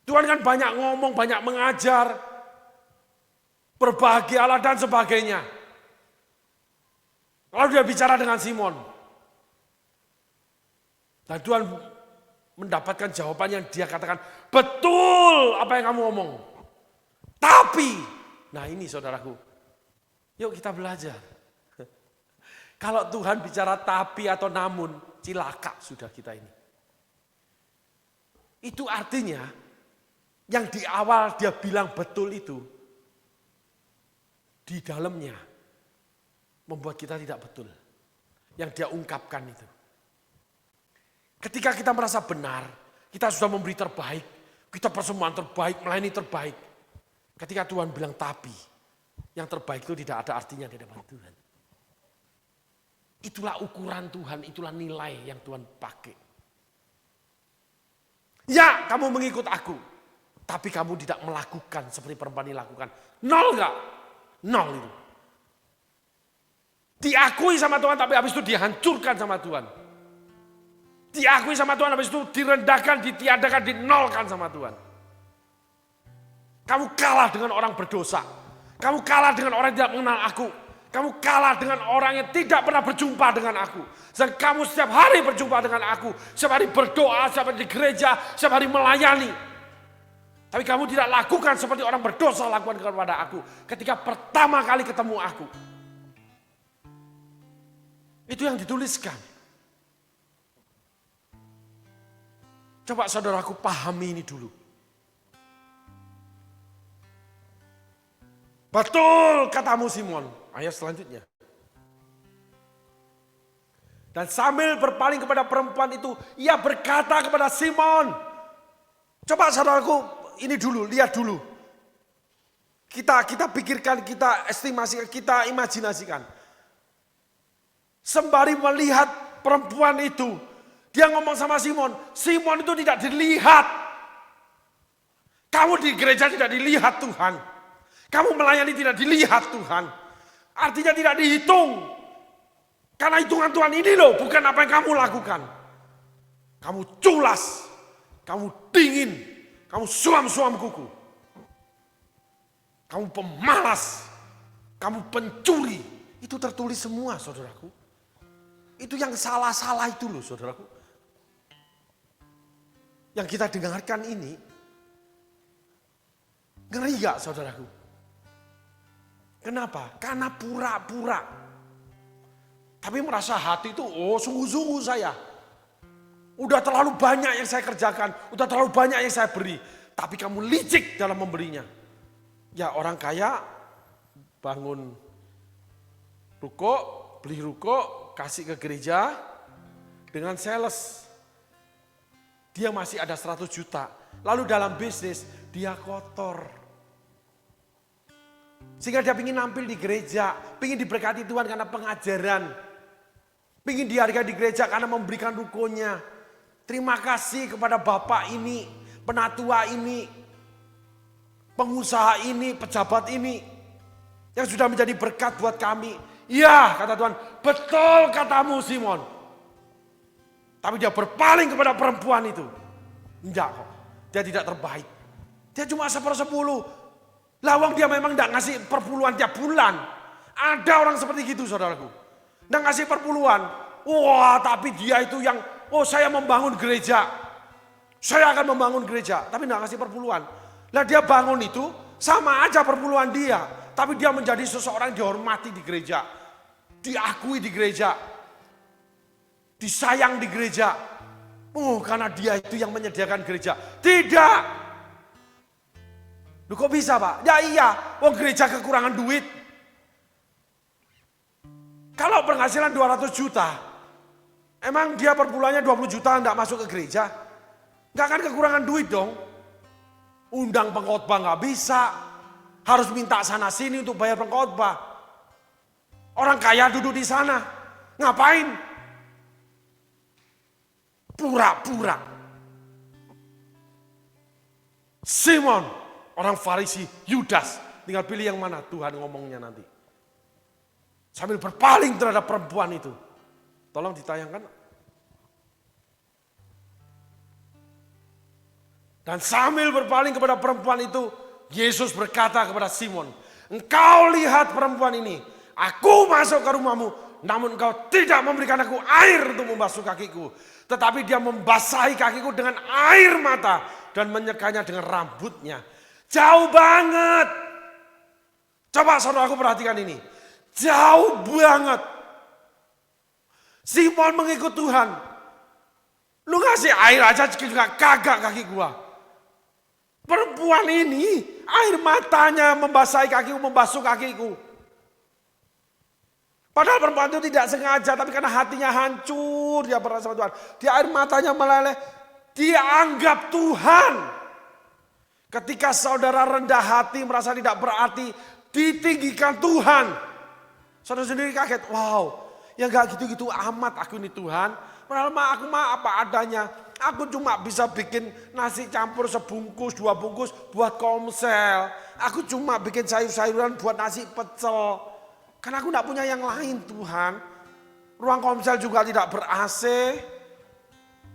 Tuhan kan banyak ngomong, banyak mengajar, berbahagialah dan sebagainya. Lalu dia bicara dengan Simon. Dan Tuhan mendapatkan jawaban yang dia katakan, betul apa yang kamu ngomong. Tapi, nah ini saudaraku, yuk kita belajar. Kalau Tuhan bicara tapi atau namun, cilaka sudah kita ini. Itu artinya, yang di awal dia bilang betul itu, di dalamnya membuat kita tidak betul. Yang dia ungkapkan itu. Ketika kita merasa benar, kita sudah memberi terbaik, kita persembahan terbaik, melayani terbaik. Ketika Tuhan bilang tapi, yang terbaik itu tidak ada artinya di depan Tuhan. Itulah ukuran Tuhan, itulah nilai yang Tuhan pakai. Ya, kamu mengikut aku. Tapi kamu tidak melakukan seperti perempuan ini lakukan. Nol enggak? Nol itu. Diakui sama Tuhan tapi habis itu dihancurkan sama Tuhan. Diakui sama Tuhan habis itu direndahkan, ditiadakan, dinolkan sama Tuhan. Kamu kalah dengan orang berdosa. Kamu kalah dengan orang yang tidak mengenal aku. Kamu kalah dengan orang yang tidak pernah berjumpa dengan aku. Dan kamu setiap hari berjumpa dengan aku. Setiap hari berdoa, setiap hari di gereja, setiap hari melayani. Tapi kamu tidak lakukan seperti orang berdosa lakukan kepada aku. Ketika pertama kali ketemu aku. Itu yang dituliskan. Coba saudaraku pahami ini dulu. Betul katamu Simon. Ayat selanjutnya. Dan sambil berpaling kepada perempuan itu, ia berkata kepada Simon. Coba saudaraku, ini dulu, lihat dulu. Kita pikirkan, kita estimasikan, kita imajinasikan. Sembari melihat perempuan itu, dia ngomong sama Simon. Simon itu tidak dilihat. Kamu di gereja tidak dilihat Tuhan. Kamu melayani tidak dilihat Tuhan. Artinya tidak dihitung. Karena hitungan Tuhan ini loh, bukan apa yang kamu lakukan. Kamu culas, kamu dingin, kamu suam-suam kuku. Kamu pemalas, kamu pencuri. Itu tertulis semua saudaraku. Itu yang salah-salah itu loh saudaraku. Yang kita dengarkan ini, ngeri gak saudaraku? Kenapa? Karena pura-pura. Tapi merasa hati itu, oh sungguh-sungguh saya. Udah terlalu banyak yang saya kerjakan, udah terlalu banyak yang saya beri. Tapi kamu licik dalam memberinya. Ya orang kaya bangun ruko, beli ruko, kasih ke gereja dengan sales. Dia masih ada 100 juta. Lalu dalam bisnis dia kotor. Sehingga dia ingin nampil di gereja, ingin diberkati Tuhan karena pengajaran. Ingin dihargai di gereja karena memberikan rukonya. Terima kasih kepada Bapak ini, penatua ini, pengusaha ini, pejabat ini. Yang sudah menjadi berkat buat kami. Ya kata Tuhan, betul katamu Simon. Tapi dia berpaling kepada perempuan itu. Enggak kok, dia tidak terbaik. Dia cuma 1/10. Lawang dia memang enggak ngasih perpuluhan tiap bulan. Ada orang seperti gitu saudaraku. Enggak ngasih perpuluhan. Wah tapi dia itu yang, oh saya membangun gereja. Saya akan membangun gereja. Tapi enggak ngasih perpuluhan. Lah dia bangun itu sama aja perpuluhan dia. Tapi dia menjadi seseorang yang dihormati di gereja. Diakui di gereja. Disayang di gereja. Oh karena dia itu yang menyediakan gereja. Tidak. Loh kok bisa Pak? Ya iya, oh gereja kekurangan duit. Kalau penghasilan 200 juta, emang dia per bulannya 20 juta enggak masuk ke gereja? Enggak akan kekurangan duit dong. Undang pengkhotbah nggak bisa. Harus minta sana sini untuk bayar pengkhotbah. Orang kaya duduk di sana. Ngapain? Pura-pura. Simon, orang Farisi, Yudas. Tinggal pilih yang mana Tuhan ngomongnya nanti. Sambil berpaling terhadap perempuan itu. Tolong ditayangkan. Dan sambil berpaling kepada perempuan itu, Yesus berkata kepada Simon, engkau lihat perempuan ini, aku masuk ke rumahmu, namun engkau tidak memberikan aku air untuk membasuh kakiku. Tetapi dia membasahi kakiku dengan air mata dan menyekanya dengan rambutnya. Jauh banget. Coba saudaraku perhatikan ini. Jauh banget. Simon mengikut Tuhan. Lu ngasih air aja juga kagak kaki gua. Perempuan ini air matanya membasahi kakiku, membasuh kakiku. Padahal perempuan itu tidak sengaja, tapi karena hatinya hancur, dia pernah sama Tuhan. Dia air matanya meleleh, dia anggap Tuhan. Ketika saudara rendah hati, merasa tidak berarti, ditinggikan Tuhan. Saudara sendiri kaget, wow, ya gak gitu-gitu amat aku ini Tuhan. Padahal aku mah apa adanya. Aku cuma bisa bikin nasi campur sebungkus, 2 bungkus buat komsel. Aku cuma bikin sayur-sayuran buat nasi pecel. Karena aku gak punya yang lain Tuhan. Ruang komsel juga tidak ber-AC.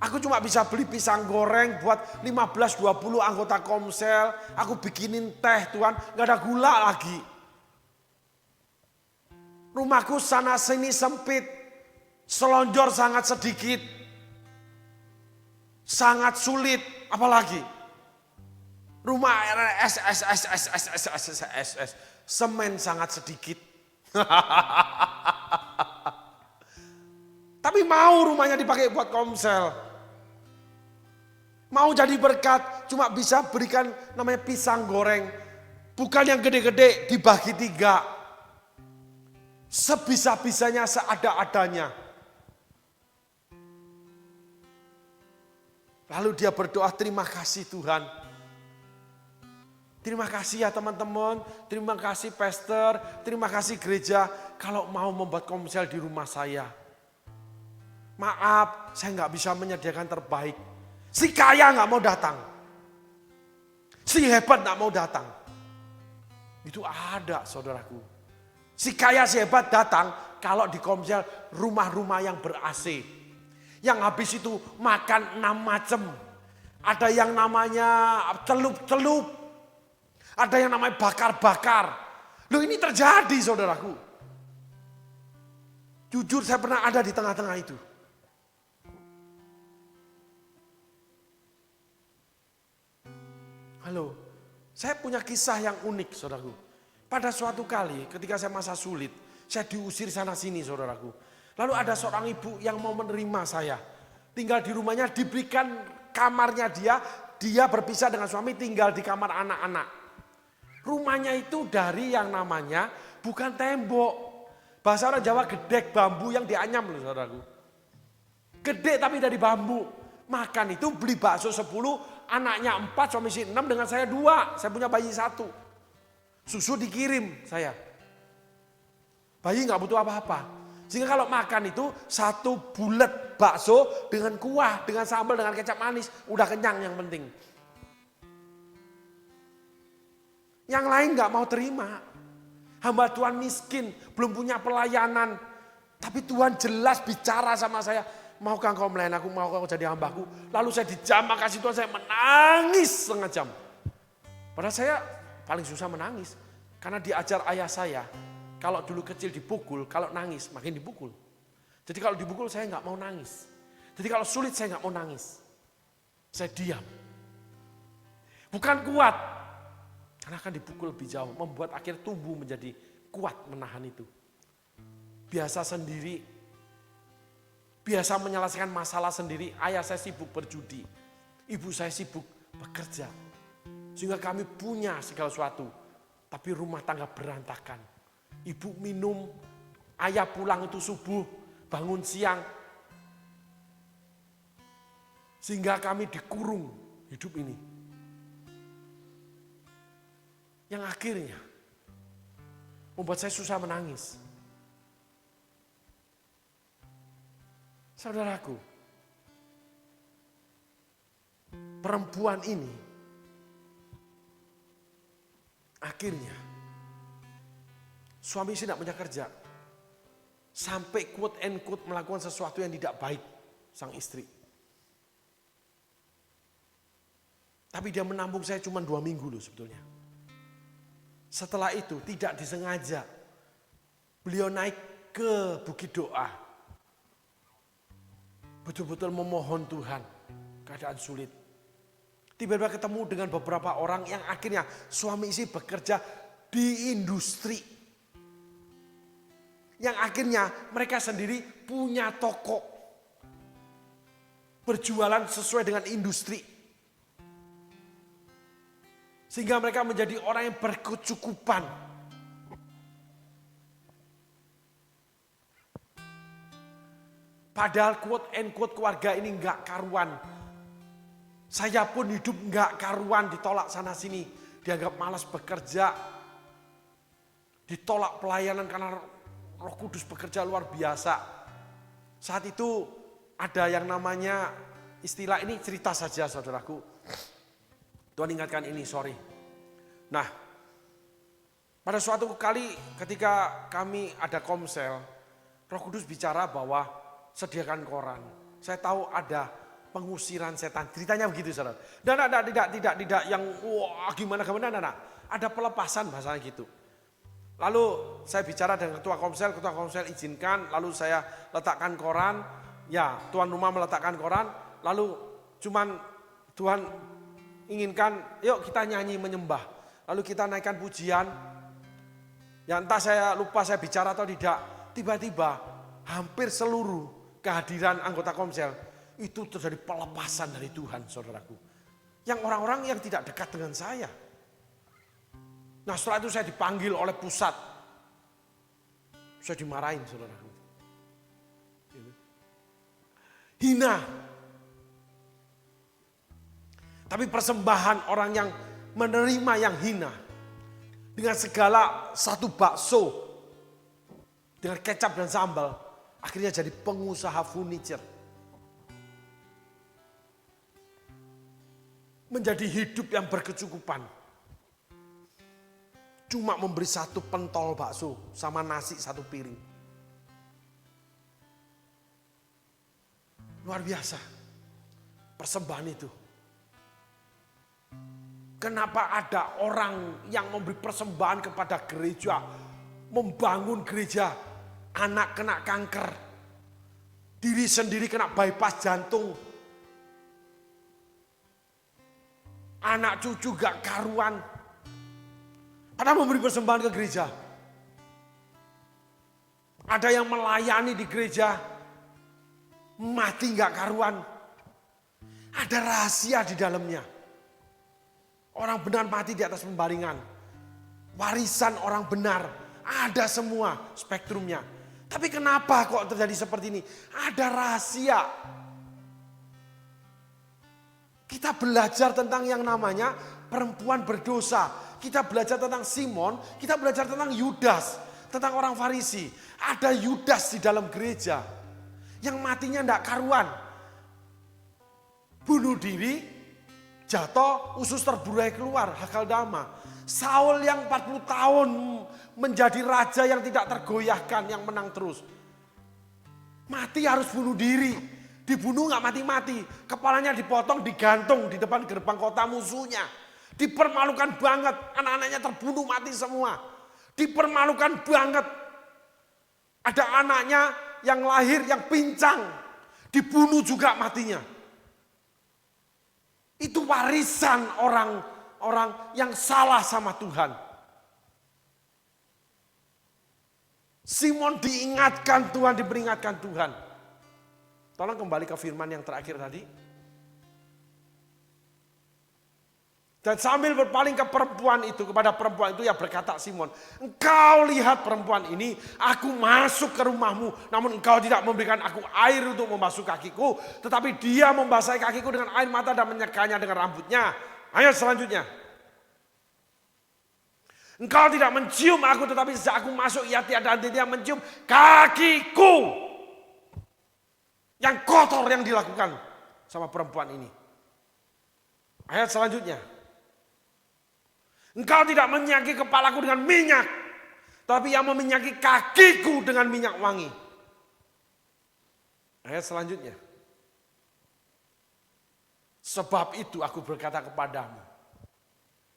Aku cuma bisa beli pisang goreng buat 15-20 anggota komsel. Aku bikinin teh Tuhan, gak ada gula lagi. Rumahku sana sini sempit. Selonjor sangat sedikit. Sangat sulit, apalagi rumah semen sangat sedikit. Tapi mau rumahnya dipakai buat komsel. Mau jadi berkat, cuma bisa berikan namanya pisang goreng. Bukan yang gede-gede, dibagi 3. Sebisa-bisanya, seada-adanya. Lalu dia berdoa, terima kasih Tuhan. Terima kasih ya teman-teman, terima kasih pastor, terima kasih gereja kalau mau membuat komsel di rumah saya. Maaf, saya nggak bisa menyediakan terbaik. Si kaya nggak mau datang. Si hebat nggak mau datang. Itu ada saudaraku. Si kaya si hebat datang kalau di komsel rumah-rumah yang ber-AC. Yang habis itu makan 6 macam. Ada yang namanya celup-celup. Ada yang namanya bakar-bakar. Loh ini terjadi saudaraku. Jujur saya pernah ada di tengah-tengah itu. Halo, saya punya kisah yang unik saudaraku. Pada suatu kali ketika saya masa sulit, saya diusir sana sini saudaraku. Lalu ada seorang ibu yang mau menerima saya. Tinggal di rumahnya, diberikan kamarnya dia berpisah dengan suami tinggal di kamar anak-anak. Rumahnya itu dari yang namanya bukan tembok. Bahasa orang Jawa gedek bambu yang dianyam loh saudaraku. Gede tapi dari bambu. Makan itu beli bakso 10, anaknya 4, suami istri 6, dengan saya 2. Saya punya bayi 1. Susu dikirim saya. Bayi gak butuh apa-apa. Sehingga kalau makan itu 1 bulet bakso dengan kuah, dengan sambal, dengan kecap manis. Udah kenyang yang penting. Yang lain gak mau terima. Hamba Tuhan miskin, belum punya pelayanan. Tapi Tuhan jelas bicara sama saya. Maukah engkau melayani aku, maukah engkau jadi hambaku. Lalu saya dijamah kasih Tuhan, saya menangis setengah jam. Padahal saya paling susah menangis. Karena diajar ayah saya. Kalau dulu kecil dipukul, kalau nangis makin dipukul. Jadi kalau dipukul saya nggak mau nangis. Jadi kalau sulit saya nggak mau nangis. Saya diam. Bukan kuat. Karena akan dipukul lebih jauh. Membuat akhir tubuh menjadi kuat menahan itu. Biasa sendiri. Biasa menyelesaikan masalah sendiri. Ayah saya sibuk berjudi. Ibu saya sibuk bekerja. Sehingga kami punya segala sesuatu. Tapi rumah tangga berantakan. Ibu minum, ayah pulang itu subuh, bangun siang. Sehingga kami dikurung hidup ini. Yang akhirnya membuat saya susah menangis. Saudaraku, perempuan ini akhirnya suami istri tidak punya kerja. Sampai quote and quote melakukan sesuatu yang tidak baik sang istri. Tapi dia menampung saya cuma 2 minggu loh sebetulnya. Setelah itu tidak disengaja beliau naik ke Bukit Doa. Betul-betul memohon Tuhan, keadaan sulit. Tiba-tiba ketemu dengan beberapa orang yang akhirnya suami istri bekerja di industri. Yang akhirnya mereka sendiri punya toko. Berjualan sesuai dengan industri. Sehingga mereka menjadi orang yang berkecukupan. Padahal quote and quote keluarga ini enggak karuan. Saya pun hidup enggak karuan, ditolak sana sini. Dianggap malas bekerja. Ditolak pelayanan karena Roh Kudus bekerja luar biasa. Saat itu ada yang namanya istilah, ini cerita saja saudaraku. Tuhan ingatkan ini, sorry. Nah, pada suatu kali ketika kami ada komsel, Roh Kudus bicara bahwa sediakan koran. Saya tahu ada pengusiran setan. Ceritanya begitu, saudara. Dan tidak yang wah gimana. Ada pelepasan bahasanya gitu. Lalu saya bicara dengan ketua komsel izinkan, lalu saya letakkan koran. Ya, tuan rumah meletakkan koran, lalu cuman Tuhan inginkan, yuk kita nyanyi menyembah. Lalu kita naikkan pujian. Ya entah saya lupa saya bicara atau tidak. Tiba-tiba hampir seluruh kehadiran anggota komsel itu terjadi pelepasan dari Tuhan, saudaraku. Yang orang-orang yang tidak dekat dengan saya. Nah setelah itu saya dipanggil oleh pusat. Saya dimarahin, saudaraku. Hina. Tapi persembahan orang yang menerima yang hina. Dengan segala satu bakso. Dengan kecap dan sambal. Akhirnya jadi pengusaha furniture. Menjadi hidup yang berkecukupan. Cuma memberi 1 pentol bakso sama nasi 1 piring. Luar biasa. Persembahan itu. Kenapa ada orang yang memberi persembahan kepada gereja, membangun gereja, anak kena kanker, diri sendiri kena bypass jantung, anak cucu gak karuan, padahal memberi persembahan ke gereja. Ada yang melayani di gereja, mati gak karuan, ada rahasia di dalamnya. Orang benar mati di atas pembaringan. Warisan orang benar. Ada semua spektrumnya. Tapi kenapa kok terjadi seperti ini? Ada rahasia. Kita belajar tentang yang namanya perempuan berdosa. Kita belajar tentang Simon. Kita belajar tentang Yudas. Tentang orang Farisi. Ada Yudas di dalam gereja. Yang matinya tidak karuan. Bunuh diri. Jatuh, usus terburai keluar, hakal dama. Saul yang 40 tahun menjadi raja yang tidak tergoyahkan, yang menang terus. Mati harus bunuh diri. Dibunuh gak mati-mati. Kepalanya dipotong, digantung di depan gerbang kota musuhnya. Dipermalukan banget, anak-anaknya terbunuh mati semua. Dipermalukan banget. Ada anaknya yang lahir, yang pincang. Dibunuh juga matinya. Itu warisan orang-orang yang salah sama Tuhan. Simon diingatkan Tuhan, diperingatkan Tuhan. Tolong kembali ke firman yang terakhir tadi. Dan sambil berpaling ke perempuan itu, kepada perempuan itu, ya berkata Simon, engkau lihat perempuan ini, aku masuk ke rumahmu, namun engkau tidak memberikan aku air untuk membasuh kakiku, tetapi dia membasahi kakiku dengan air mata dan menyekanya dengan rambutnya. Ayat selanjutnya. Engkau tidak mencium aku, tetapi sejak aku masuk ia tiada henti-hentinya mencium kakiku. Yang kotor yang dilakukan sama perempuan ini. Ayat selanjutnya. Engkau tidak menyaki kepalaku dengan minyak, tapi yang meminyaki kakiku dengan minyak wangi. Ayat selanjutnya. Sebab itu aku berkata kepadamu,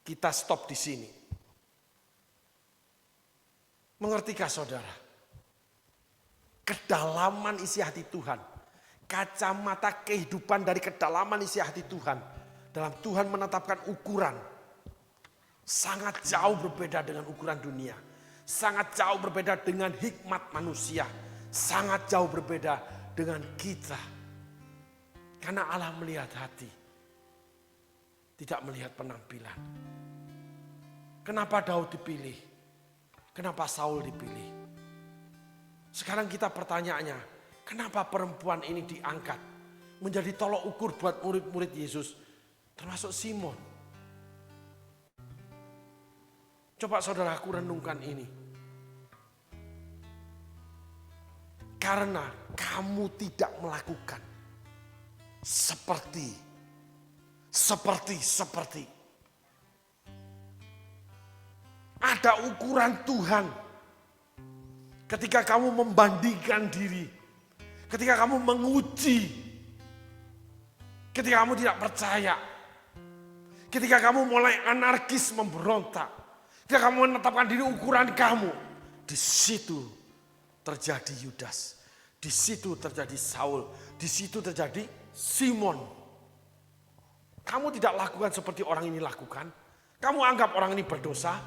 kita stop di sini. Mengertikah saudara? Kedalaman isi hati Tuhan, kacamata kehidupan dari kedalaman isi hati Tuhan, dalam Tuhan menetapkan ukuran, sangat jauh berbeda dengan ukuran dunia. Sangat jauh berbeda dengan hikmat manusia. Sangat jauh berbeda dengan kita. Karena Allah melihat hati. Tidak melihat penampilan. Kenapa Daud dipilih? Kenapa Saul dipilih? Sekarang kita pertanyaannya, kenapa perempuan ini diangkat menjadi tolok ukur buat murid-murid Yesus, termasuk Simon? Coba saudaraku renungkan ini. Karena kamu tidak melakukan seperti. Ada ukuran Tuhan. Ketika kamu membandingkan diri. Ketika kamu menguji. Ketika kamu tidak percaya. Ketika kamu mulai anarkis memberontak. Ketika kamu menetapkan diri ukuran kamu. Di situ terjadi Yudas. Di situ terjadi Saul. Di situ terjadi Simon. Kamu tidak lakukan seperti orang ini lakukan. Kamu anggap orang ini berdosa.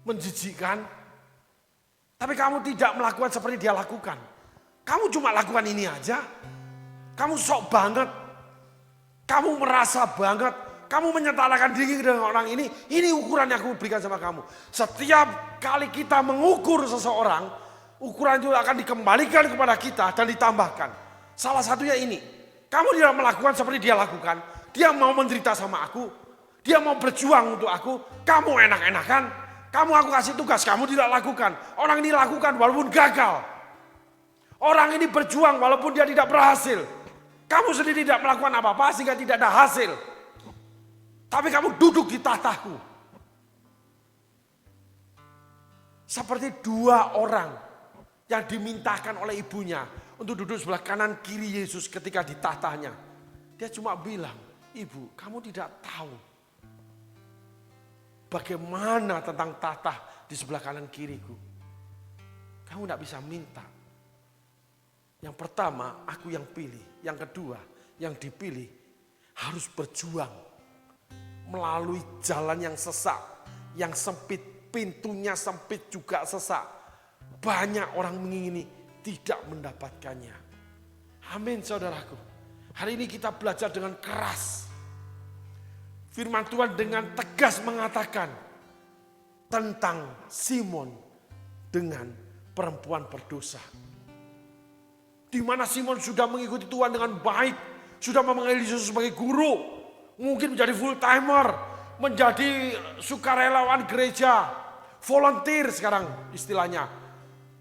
Menjijikkan. Tapi kamu tidak melakukan seperti dia lakukan. Kamu cuma lakukan ini aja. Kamu sok banget. Kamu merasa banget. Kamu menyetarakan diri dengan orang ini. Ini ukuran yang aku berikan sama kamu. Setiap kali kita mengukur seseorang. Ukuran itu akan dikembalikan kepada kita dan ditambahkan. Salah satunya ini. Kamu tidak melakukan seperti dia lakukan. Dia mau menderita sama aku. Dia mau berjuang untuk aku. Kamu enak-enakan. Aku kasih tugas. Kamu tidak lakukan. Orang ini lakukan walaupun gagal. Orang ini berjuang walaupun dia tidak berhasil. Kamu sendiri tidak melakukan apa-apa sehingga tidak ada hasil. Tapi kamu duduk di tahtaku. Seperti dua orang yang dimintakan oleh ibunya untuk duduk sebelah kanan kiri Yesus ketika di tahtanya. Dia cuma bilang, Ibu, kamu tidak tahu bagaimana tentang tahta di sebelah kanan kiriku. Kamu tidak bisa minta. Yang pertama, aku yang pilih. Yang kedua, yang dipilih harus berjuang melalui jalan yang sesak, yang sempit, pintunya sempit juga sesak. Banyak orang mengingini, tidak mendapatkannya. Amin saudaraku. Hari ini kita belajar dengan keras. Firman Tuhan dengan tegas mengatakan tentang Simon dengan perempuan berdosa. Di mana Simon sudah mengikuti Tuhan dengan baik, sudah memanggil Yesus sebagai guru, mungkin menjadi full timer, menjadi sukarelawan gereja, volunteer sekarang istilahnya,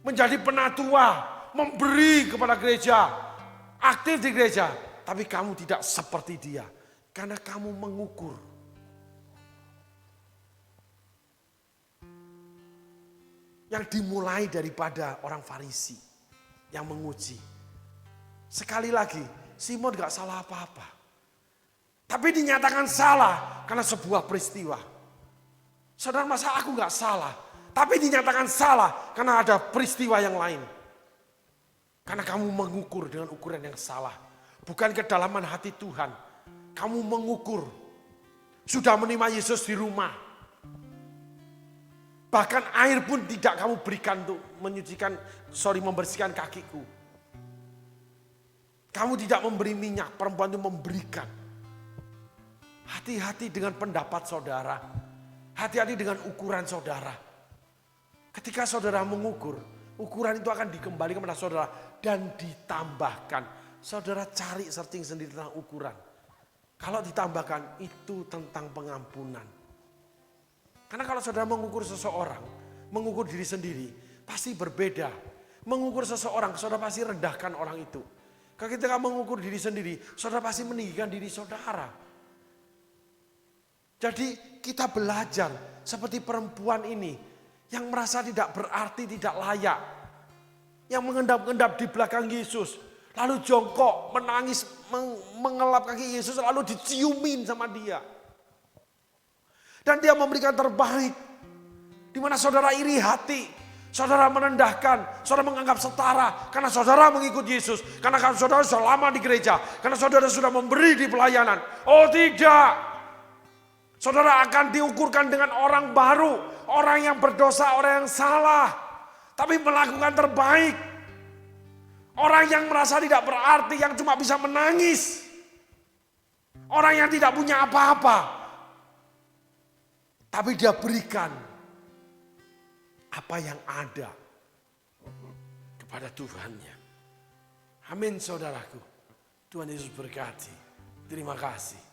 menjadi penatua, memberi kepada gereja, aktif di gereja. Tapi kamu tidak seperti dia. Karena kamu mengukur. Yang dimulai daripada orang Farisi. Yang menguji. Sekali lagi, Simon gak salah apa-apa. Tapi dinyatakan salah karena sebuah peristiwa. Saudara, masa aku gak salah? Tapi dinyatakan salah karena ada peristiwa yang lain. Karena kamu mengukur dengan ukuran yang salah. Bukan kedalaman hati Tuhan. Kamu mengukur. Sudah menerima Yesus di rumah. Bahkan air pun tidak kamu berikan untuk membersihkan kakiku. Kamu tidak memberi minyak, perempuan itu memberikan. Hati-hati dengan pendapat saudara. Hati-hati dengan ukuran saudara. Ketika saudara mengukur, ukuran itu akan dikembalikan kepada saudara dan ditambahkan. Saudara cari searching sendiri tentang ukuran. Kalau ditambahkan itu tentang pengampunan. Karena kalau saudara mengukur seseorang, mengukur diri sendiri, pasti berbeda. Mengukur seseorang, saudara pasti rendahkan orang itu. Ketika mengukur diri sendiri, saudara pasti meninggikan diri saudara. Jadi kita belajar seperti perempuan ini yang merasa tidak berarti, tidak layak. Yang mengendap-endap di belakang Yesus. Lalu jongkok, menangis, mengelap kaki Yesus, lalu diciumin sama dia. Dan dia memberikan terbaik. Di mana saudara iri hati, saudara merendahkan, saudara menganggap setara. Karena saudara mengikut Yesus. Karena saudara sudah lama di gereja. Karena saudara sudah memberi di pelayanan. Oh tidak. Saudara akan diukurkan dengan orang baru. Orang yang berdosa, orang yang salah. Tapi melakukan terbaik. Orang yang merasa tidak berarti, yang cuma bisa menangis. Orang yang tidak punya apa-apa. Tapi dia berikan apa yang ada kepada Tuhannya. Amin saudaraku. Tuhan Yesus berkati. Terima kasih.